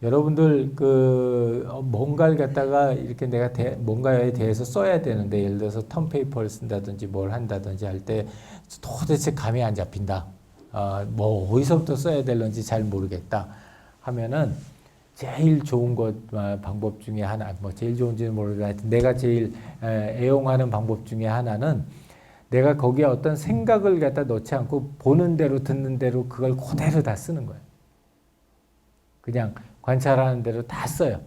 여러분들 뭔가를 갖다가 이렇게 내가 뭔가에 대해서 써야 되는데 예를 들어서 텀페이퍼를 쓴다든지 뭘 한다든지 할 때 도대체 감이 안 잡힌다. 뭐 어디서부터 써야 될는지 잘 모르겠다 하면은 제일 좋은 방법 중에 하나, 뭐 제일 좋은지는 모르겠는데 내가 제일 애용하는 방법 중에 하나는 내가 거기에 어떤 생각을 갖다 넣지 않고 보는 대로 듣는 대로 그걸 그대로 다 쓰는 거예요. 그냥 관찰하는 대로 다 써요.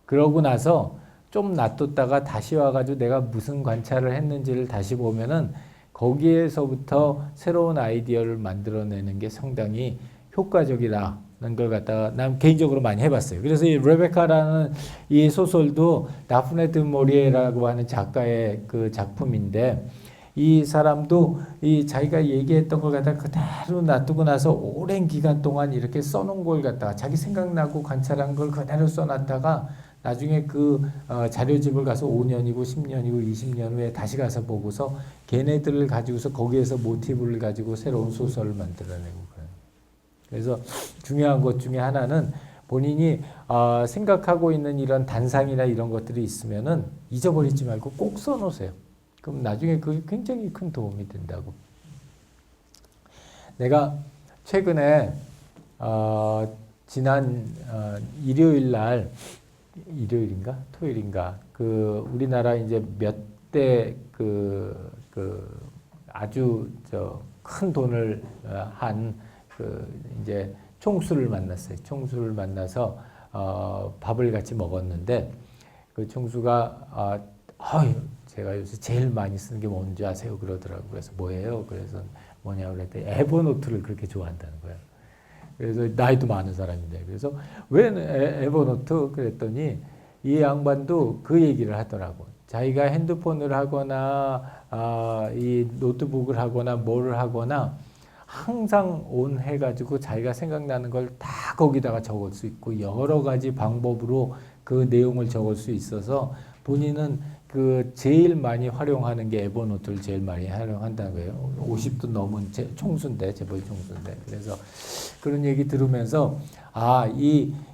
그러고 나서 좀 놔뒀다가 다시 와가지고 내가 무슨 관찰을 했는지를 다시 보면은 거기에서부터 새로운 아이디어를 만들어내는 게 상당히 효과적이라는 걸 갖다가 난 개인적으로 많이 해봤어요. 그래서 이 레베카라는 이 소설도 다프네 드 모리에라고 하는 작가의 그 작품인데 이 사람도 이 자기가 얘기했던 걸 갖다가 그대로 놔두고 나서 오랜 기간 동안 이렇게 써놓은 걸 갖다가 자기 생각나고 관찰한 걸 그대로 써놨다가 나중에 자료집을 가서 5년이고 10년이고 20년 후에 다시 가서 보고서 걔네들을 가지고서 거기에서 모티브를 가지고 새로운 소설을 만들어내고 그래요. 그래서 중요한 것 중에 하나는 본인이 생각하고 있는 이런 단상이나 이런 것들이 있으면은 잊어버리지 말고 꼭 써놓으세요. 그럼 나중에 그게 굉장히 큰 도움이 된다고. 내가 최근에 지난 일요일 날 일요일인가 토요일인가 우리나라 이제 몇 대 아주 큰 돈을 한 이제 총수를 만났어요. 총수를 만나서 밥을 같이 먹었는데 그 총수가 제가 요새 제일 많이 쓰는 게 뭔지 아세요? 그러더라고요. 그래서 뭐예요? 그래서 뭐냐고 그랬더니 에버노트를 그렇게 좋아한다는 거예요. 그래서 나이도 많은 사람인데 그래서 왜 에버노트? 그랬더니 이 양반도 그 얘기를 하더라고. 자기가 핸드폰을 하거나 이 노트북을 하거나 뭐를 하거나 항상 온 해가지고 자기가 생각나는 걸 다 거기다가 적을 수 있고 여러 가지 방법으로 그 내용을 적을 수 있어서 본인은 제일 많이 활용하는 게 에버노트를 제일 많이 활용한다는 거예요. 50도 넘은 총수인데 재벌 총수인데 그래서 그런 얘기 들으면서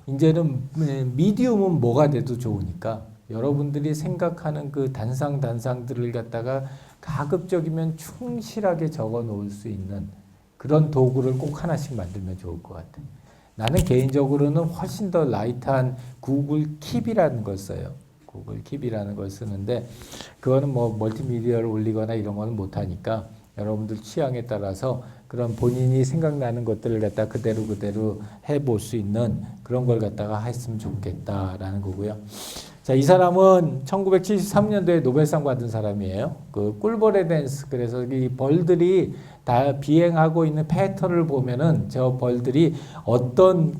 이제는 미디움은 뭐가 돼도 좋으니까 여러분들이 생각하는 그 단상들을 갖다가 가급적이면 충실하게 적어 놓을 수 있는 그런 도구를 꼭 하나씩 만들면 좋을 것 같아요. 나는 개인적으로는 훨씬 더 라이트한 구글 킵이라는 걸 써요. 구글 킵이라는 걸 쓰는데 그거는 뭐 멀티미디어를 올리거나 이런 거는 못하니까 여러분들 취향에 따라서 그런 본인이 생각나는 것들을 갖다 그대로 해볼 수 있는 그런 걸 갖다가 했으면 좋겠다라는 거고요. 자, 이 사람은 1973년도에 노벨상 받은 사람이에요. 꿀벌의 댄스. 그래서 이 벌들이 다 비행하고 있는 패턴을 보면은 저 벌들이 어떤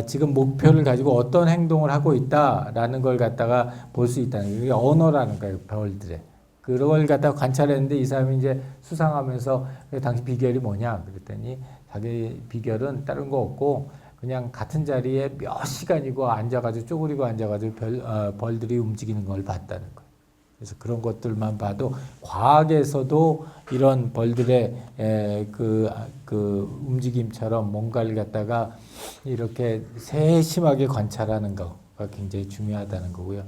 지금 목표를 가지고 어떤 행동을 하고 있다라는 걸 갖다가 볼 수 있다는 게 언어라는 거예요, 벌들의. 그걸 갖다가 관찰했는데 이 사람이 이제 수상하면서 당신 비결이 뭐냐? 그랬더니 자기 비결은 다른 거 없고 그냥 같은 자리에 몇 시간이고 앉아가지고 쪼그리고 앉아가지고 벌들이 움직이는 걸 봤다는 거예요. 그래서 그런 것들만 봐도 과학에서도 이런 벌들의 움직임처럼 뭔가를 갖다가 이렇게 세심하게 관찰하는 거가 굉장히 중요하다는 거고요.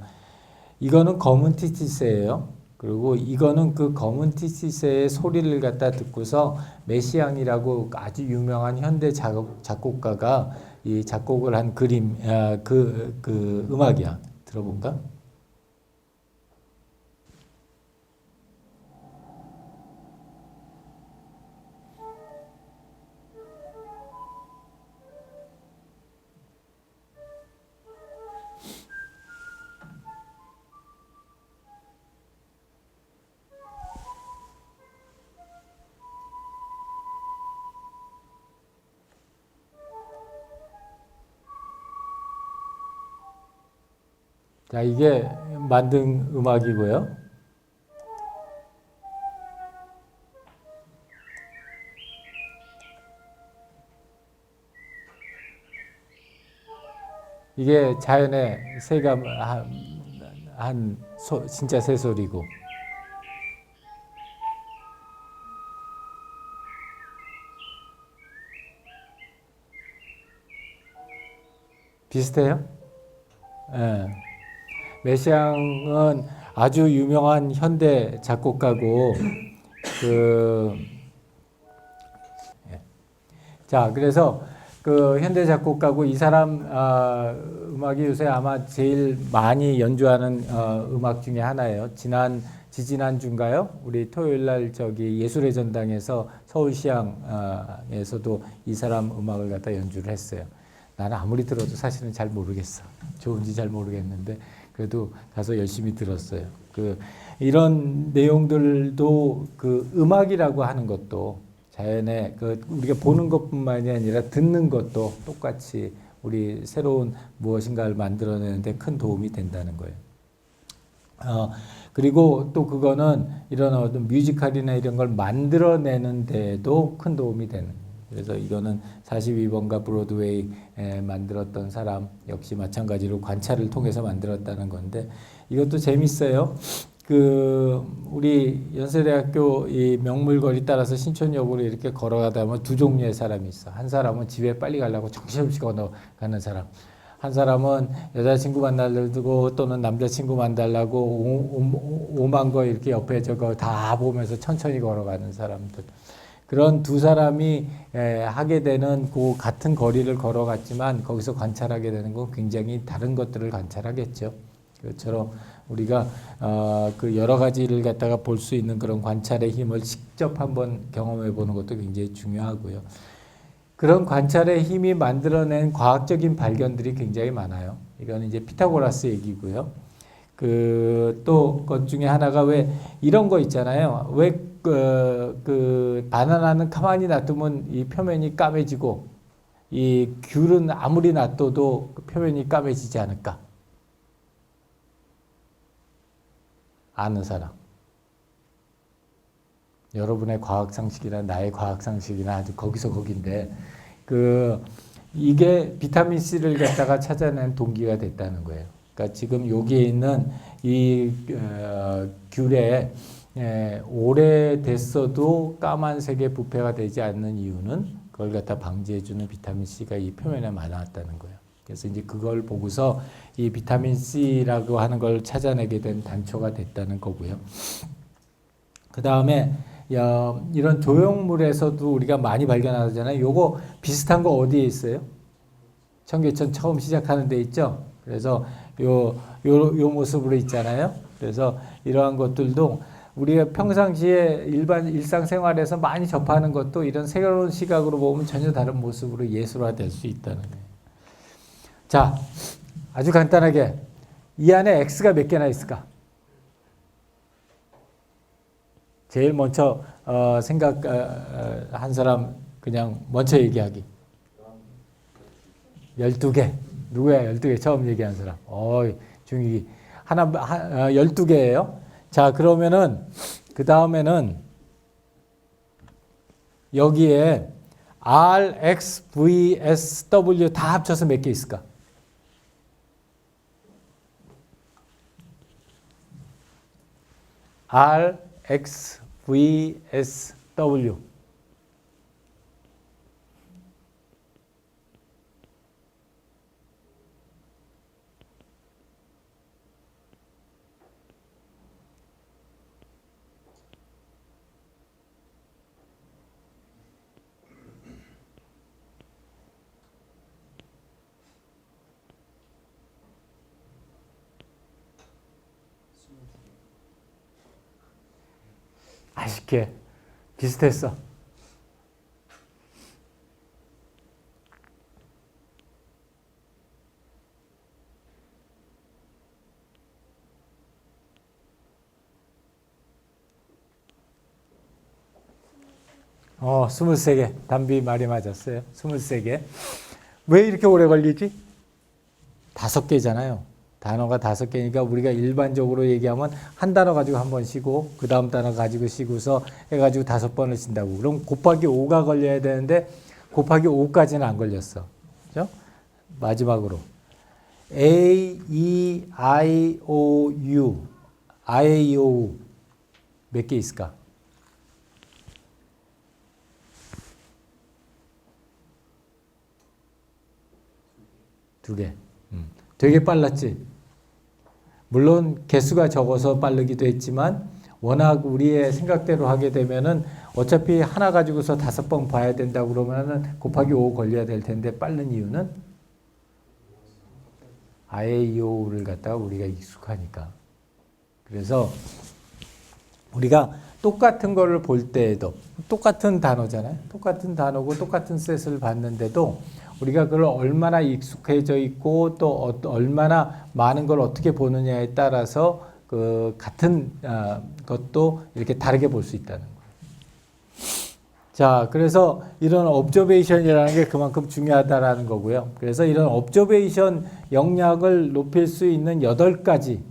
이거는 검은 티티새예요. 그리고 이거는 그 검은 티티새의 소리를 갖다 듣고서 메시앙이라고 아주 유명한 현대 작곡가가 이 작곡을 한 그림, 음악이야. 들어본가? 자, 이게 만든 음악이고요. 이게 자연의 새가 진짜 새소리고. 비슷해요? 예. 매시앙은 아주 유명한 현대 작곡가고 그 자, 그래서 그 현대 작곡가고 이 사람 음악이 요새 아마 제일 많이 연주하는 음악 중에 하나예요. 지지난주인가요? 우리 토요일 날 저기 예술의 전당에서 서울시향에서도 이 사람 음악을 갖다 연주를 했어요. 나는 아무리 들어도 사실은 잘 모르겠어. 좋은지 잘 모르겠는데 그래도 가서 열심히 들었어요. 그 이런 내용들도 그 음악이라고 하는 것도 자연의 그 우리가 보는 것뿐만이 아니라 듣는 것도 똑같이 우리 새로운 무엇인가를 만들어내는데 큰 도움이 된다는 거예요. 그리고 또 그거는 이런 어떤 뮤지컬이나 이런 걸 만들어내는 데도 큰 도움이 되는 거예요. 그래서 이거는 42번가 브로드웨이 만들었던 사람 역시 마찬가지로 관찰을 통해서 만들었다는 건데 이것도 재밌어요. 그 우리 연세대학교 이 명물거리 따라서 신촌역으로 이렇게 걸어가다 보면 두 종류의 사람이 있어. 한 사람은 집에 빨리 가려고 정신없이 걸어가는 사람. 한 사람은 여자친구 만나려고 또는 남자친구 만나려고 오만 거 이렇게 옆에 저거 다 보면서 천천히 걸어가는 사람들. 그런 두 사람이 하게 되는 그 같은 거리를 걸어갔지만 거기서 관찰하게 되는 건 굉장히 다른 것들을 관찰하겠죠. 그처럼 우리가 그 여러 가지를 갖다가 볼 수 있는 그런 관찰의 힘을 직접 한번 경험해 보는 것도 굉장히 중요하고요. 그런 관찰의 힘이 만들어낸 과학적인 발견들이 굉장히 많아요. 이거는 이제 피타고라스 얘기고요. 그 또 것 중에 하나가 왜 이런 거 있잖아요. 왜 그 바나나는 가만히 놔두면 이 표면이 까매지고 이 귤은 아무리 놔둬도 그 표면이 까매지지 않을까? 아는 사람. 여러분의 과학 상식이나 나의 과학 상식이나 아주 거기서 거긴데 그 이게 비타민 C를 갖다가 찾아낸 동기가 됐다는 거예요. 그러니까 지금 여기에 있는 이 귤에 오래됐어도 까만색의 부패가 되지 않는 이유는 그걸 갖다 방지해주는 비타민 C가 이 표면에 많았다는 거예요. 그래서 이제 그걸 보고서 이 비타민 C라고 하는 걸 찾아내게 된 단초가 됐다는 거고요. 그 다음에 이런 조형물에서도 우리가 많이 발견하잖아요. 요거 비슷한 거 어디에 있어요? 청계천 처음 시작하는 데 있죠. 그래서 요 모습으로 있잖아요. 그래서 이러한 것들도 우리가 평상시에 일상생활에서 많이 접하는 것도 이런 새로운 시각으로 보면 전혀 다른 모습으로 예술화될 수 있다는 거예요. 자, 아주 간단하게 이 안에 X가 몇 개나 있을까? 제일 먼저 생각한 사람 그냥 먼저 얘기하기. 12개. 누구야? 12개 처음 얘기한 사람. 중이 12개예요. 자, 그러면은 그 다음에는 여기에 R, X, V, S, W 다 합쳐서 몇 개 있을까? R, X, V, S, W. 아쉽게 비슷했어. 어, 23개. 담비 말이 맞았어요. 23개. 왜 이렇게 오래 걸리지? 5개잖아요. 단어가 5개니까 우리가 일반적으로 얘기하면 한 단어 가지고 한 번 쉬고 그 다음 단어 가지고 쉬고서 해가지고 5번을 쉰다고. 그럼 곱하기 5가 걸려야 되는데 곱하기 5까지는 안 걸렸어. 그죠? 마지막으로 A, E, I, O, U. I, O, U. 몇 개 있을까? 2개. 되게 빨랐지. 물론 개수가 적어서 빠르기도 했지만 워낙 우리의 생각대로 하게 되면은 어차피 하나 가지고서 5번 봐야 된다고 그러면은 곱하기 5 걸려야 될 텐데 빠른 이유는 아에이오우를 갖다가 우리가 익숙하니까. 그래서 우리가 똑같은 거를 볼 때에도 똑같은 단어잖아요. 똑같은 단어고 똑같은 셋을 봤는데도 우리가 그걸 얼마나 익숙해져 있고 또 얼마나 많은 걸 어떻게 보느냐에 따라서 그 같은 것도 이렇게 다르게 볼 수 있다는 거예요. 자, 그래서 이런 observation이라는 게 그만큼 중요하다라는 거고요. 그래서 이런 observation 역량을 높일 수 있는 8가지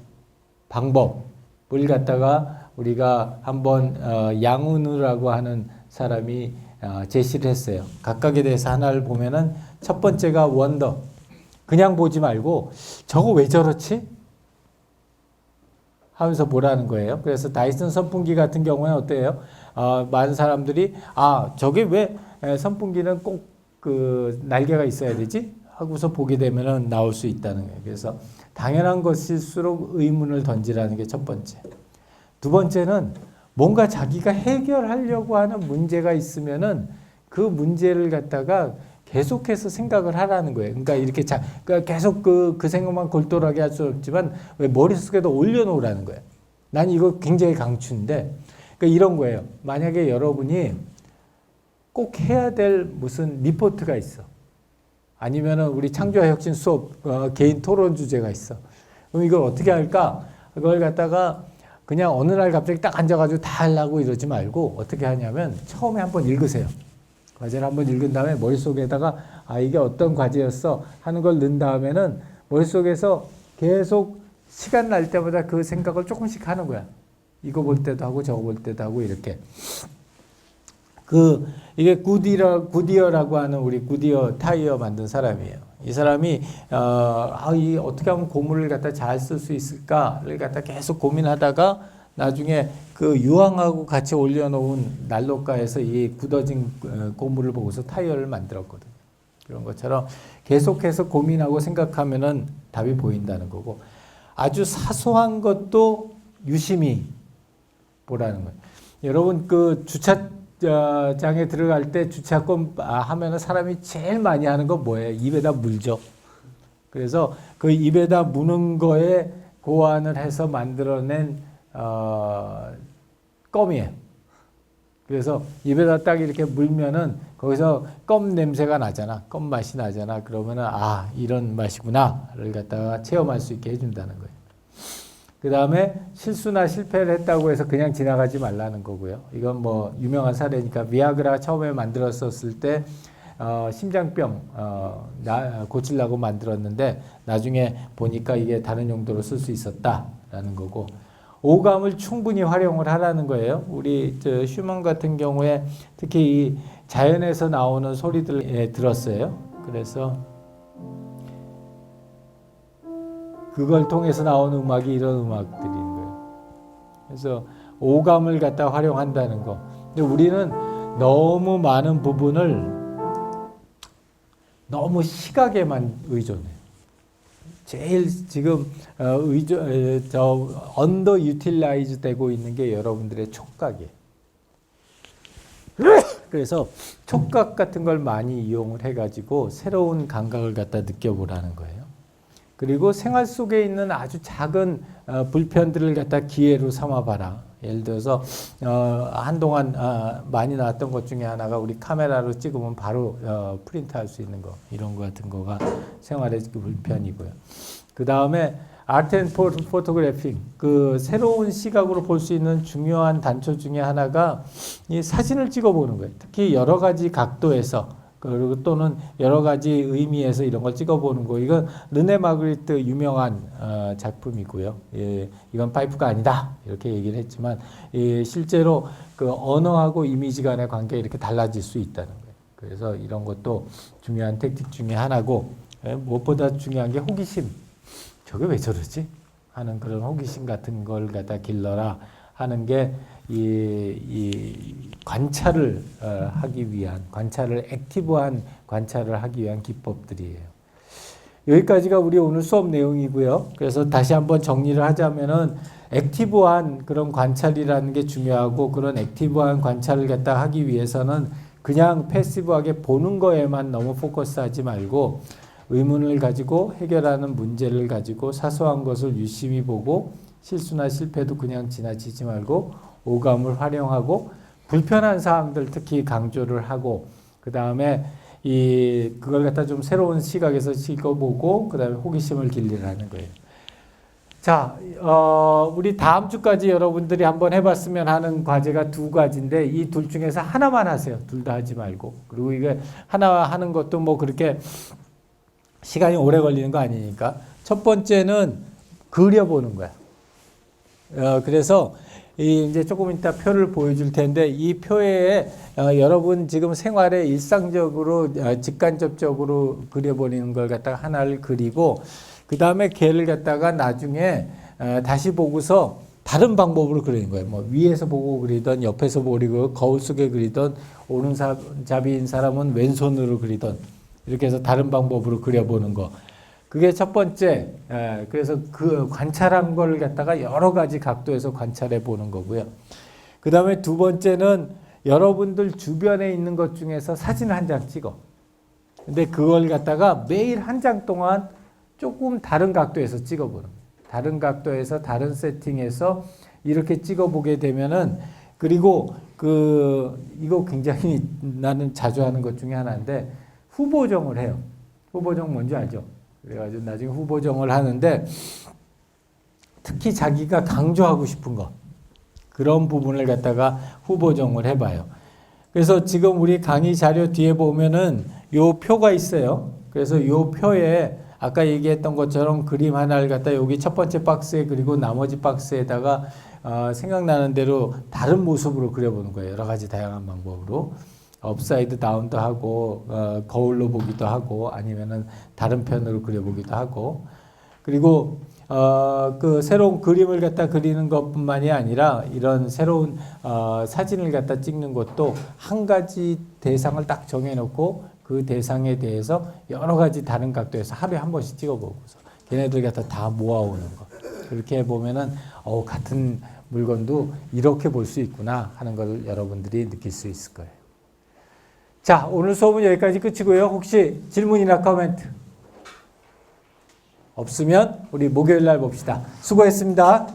방법을 갖다가 우리가 한번 양운우라고 하는 사람이 제시를 했어요. 각각에 대해서 하나를 보면은 첫 번째가 wonder. 그냥 보지 말고 저거 왜 저렇지? 하면서 보라는 거예요. 그래서 다이슨 선풍기 같은 경우는 어때요? 많은 사람들이 저게 왜 선풍기는 꼭 그 날개가 있어야 되지? 하고서 보게 되면은 나올 수 있다는 거예요. 그래서 당연한 것일수록 의문을 던지라는 게 첫 번째. 두 번째는 뭔가 자기가 해결하려고 하는 문제가 있으면은 그 문제를 갖다가 계속해서 생각을 하라는 거예요. 그러니까 이렇게 그러니까 계속 그 생각만 골똘하게 할 수 없지만 왜 머릿속에도 올려놓으라는 거예요. 난 이거 굉장히 강추인데, 그러니까 이런 거예요. 만약에 여러분이 꼭 해야 될 무슨 리포트가 있어. 아니면은 우리 창조화 혁신 수업 개인 토론 주제가 있어. 그럼 이걸 어떻게 할까? 그걸 갖다가 그냥 어느 날 갑자기 딱 앉아가지고 다 하려고 이러지 말고 어떻게 하냐면 처음에 한번 읽으세요. 과제를 한번 읽은 다음에 머릿속에다가 이게 어떤 과제였어 하는 걸 넣은 다음에는 머릿속에서 계속 시간 날 때마다 그 생각을 조금씩 하는 거야. 이거 볼 때도 하고 저거 볼 때도 하고 이렇게. 이게 구디어라고 하는 우리 구디어 타이어 만든 사람이에요. 이 사람이 이 어떻게 하면 고무를 갖다 잘 쓸 수 있을까를 갖다 계속 고민하다가 나중에 그 유황하고 같이 올려놓은 난로가에서 이 굳어진 고무를 보고서 타이어를 만들었거든요. 그런 것처럼 계속해서 고민하고 생각하면은 답이 보인다는 거고, 아주 사소한 것도 유심히 보라는 거예요. 여러분 그 주차장에 들어갈 때 주차권 하면은 사람이 제일 많이 하는 건 뭐예요? 입에다 물죠. 그래서 그 입에다 무는 거에 고안을 해서 만들어낸 껌이에요. 그래서 입에다 딱 이렇게 물면은 거기서 껌 냄새가 나잖아. 껌 맛이 나잖아. 그러면은 이런 맛이구나를 갖다가 체험할 수 있게 해준다는 거예요. 그 다음에 실수나 실패를 했다고 해서 그냥 지나가지 말라는 거고요. 이건 뭐 유명한 사례니까 비아그라 처음에 만들었었을 때 심장병 고치려고 만들었는데 나중에 보니까 이게 다른 용도로 쓸 수 있었다라는 거고, 오감을 충분히 활용을 하라는 거예요. 우리 슈먼 같은 경우에 특히 이 자연에서 나오는 소리들 들었어요. 그래서 그걸 통해서 나오는 음악이 이런 음악들인 거예요. 그래서 오감을 갖다 활용한다는 거. 근데 우리는 너무 많은 부분을 너무 시각에만 의존해요. 제일 지금 언더 유틸라이즈 되고 있는 게 여러분들의 촉각이에요. 그래서 촉각 같은 걸 많이 이용을 해가지고 새로운 감각을 갖다 느껴보라는 거예요. 그리고 생활 속에 있는 아주 작은 불편들을 갖다 기회로 삼아봐라. 예를 들어서 한동안 많이 나왔던 것 중에 하나가 우리 카메라로 찍으면 바로 프린트할 수 있는 거, 이런 거 같은 거가 생활의 불편이고요. 그 다음에 아트 앤 포토그래핑, 그 새로운 시각으로 볼 수 있는 중요한 단초 중에 하나가 이 사진을 찍어보는 거예요. 특히 여러 가지 각도에서 그리고 또는 여러 가지 의미에서 이런 걸 찍어보는 거. 이건 르네 마그리트 유명한 작품이고요. 이건 파이프가 아니다 이렇게 얘기를 했지만 실제로 그 언어하고 이미지 간의 관계가 이렇게 달라질 수 있다는 거예요. 그래서 이런 것도 중요한 택틱 중에 하나고, 무엇보다 중요한 게 호기심. 저게 왜 저러지? 하는 그런 호기심 같은 걸 갖다 길러라 하는 게 이 관찰을 하기 위한, 관찰을 액티브한 관찰을 하기 위한 기법들이에요. 여기까지가 우리 오늘 수업 내용이고요. 그래서 다시 한번 정리를 하자면은 액티브한 그런 관찰이라는 게 중요하고 그런 액티브한 관찰을 갖다 하기 위해서는 그냥 패시브하게 보는 거에만 너무 포커스하지 말고 의문을 가지고 해결하는 문제를 가지고 사소한 것을 유심히 보고 실수나 실패도 그냥 지나치지 말고 오감을 활용하고 불편한 사항들 특히 강조를 하고 그 다음에 그걸 갖다 좀 새로운 시각에서 읽어보고 그 다음에 호기심을 길리라는 거예요. 자, 우리 다음 주까지 여러분들이 한번 해봤으면 하는 과제가 두 가지인데 이 둘 중에서 하나만 하세요. 둘 다 하지 말고. 그리고 이게 하나 하는 것도 뭐 그렇게 시간이 오래 걸리는 거 아니니까. 첫 번째는 그려보는 거야. 그래서 이제 조금 이따 표를 보여줄 텐데 이 표에 여러분 지금 생활에 일상적으로 직간접적으로 그려버리는 걸 갖다가 하나를 그리고 그 다음에 걔를 갖다가 나중에 다시 보고서 다른 방법으로 그리는 거예요. 뭐 위에서 보고 그리던 옆에서 보고 거울 속에 그리던 오른잡이인 사람은 왼손으로 그리던 이렇게 해서 다른 방법으로 그려보는 거. 그게 첫 번째. 그래서 그 관찰한 걸 갖다가 여러 가지 각도에서 관찰해 보는 거고요. 그 다음에 두 번째는 여러분들 주변에 있는 것 중에서 사진 한 장 찍어. 근데 그걸 갖다가 매일 한 장 동안 조금 다른 각도에서 찍어보는 거예요. 다른 각도에서 다른 세팅에서 이렇게 찍어보게 되면은 그리고 이거 굉장히 나는 자주 하는 것 중에 하나인데 후보정을 해요. 후보정 뭔지 알죠? 그래가지고 나중에 후보정을 하는데 특히 자기가 강조하고 싶은 것 그런 부분을 갖다가 후보정을 해봐요. 그래서 지금 우리 강의 자료 뒤에 보면은 요 표가 있어요. 그래서 요 표에 아까 얘기했던 것처럼 그림 하나를 갖다 여기 첫 번째 박스에 그리고 나머지 박스에다가 생각나는 대로 다른 모습으로 그려보는 거예요. 여러 가지 다양한 방법으로. 업사이드 다운도 하고 거울로 보기도 하고 아니면은 다른 편으로 그려보기도 하고 그리고 그 새로운 그림을 갖다 그리는 것뿐만이 아니라 이런 새로운 사진을 갖다 찍는 것도 한 가지 대상을 딱 정해놓고 그 대상에 대해서 여러 가지 다른 각도에서 하루에 한 번씩 찍어보고서 걔네들 갖다 다 모아오는 거 그렇게 해보면은 같은 물건도 이렇게 볼 수 있구나 하는 걸 여러분들이 느낄 수 있을 거예요. 자, 오늘 수업은 여기까지 끝이고요. 혹시 질문이나 코멘트 없으면 우리 목요일 날 봅시다. 수고했습니다.